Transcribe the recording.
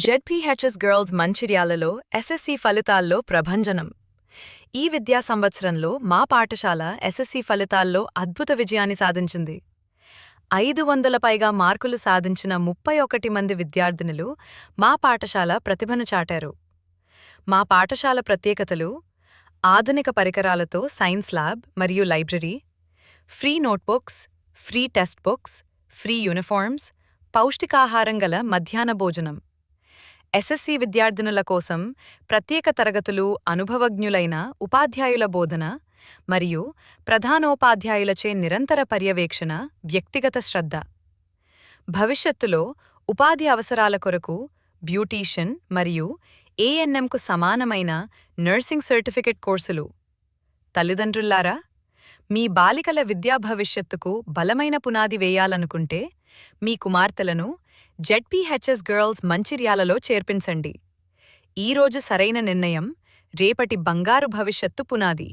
ZPHS girls మంచిర్యాలలో SSC ఫలితాల్లో ప్రభంజనం. ఈ విద్యా సంవత్సరంలో మా పాఠశాల ఎస్ఎస్సి ఫలితాల్లో అద్భుత విజయాన్ని సాధించింది. 500 పైగా మార్కులు సాధించిన 31 మంది విద్యార్థినులు మా పాఠశాల ప్రతిభను చాటారు. మా పాఠశాల ప్రత్యేకతలు: ఆధునిక పరికరాలతో సైన్స్ ల్యాబ్ మరియు library, free notebooks, free text books, free uniforms, పౌష్టికాహారం గల మధ్యాహ్న భోజనం. ఎస్ఎస్సి విద్యార్థినుల కోసం ప్రత్యేక తరగతులు, అనుభవజ్ఞులైన ఉపాధ్యాయుల బోధన మరియు ప్రధానోపాధ్యాయులచే నిరంతర పర్యవేక్షణ, వ్యక్తిగత శ్రద్ధ. భవిష్యత్తులో ఉపాధి అవసరాల కొరకు బ్యూటీషియన్ మరియు ఏఎన్ఎంకు సమానమైన నర్సింగ్ సర్టిఫికెట్ కోర్సులు. తల్లిదండ్రులారా, మీ బాలికల విద్యా భవిష్యత్తుకు బలమైన పునాది వేయాలనుకుంటే మీ కుమార్తెలను జెడ్పీహెచ్ఎస్ గర్ల్స్ మంచిర్యాలలో చేర్పించండి. ఈరోజు సరైన నిర్ణయం రేపటి బంగారు భవిష్యత్తు పునాది.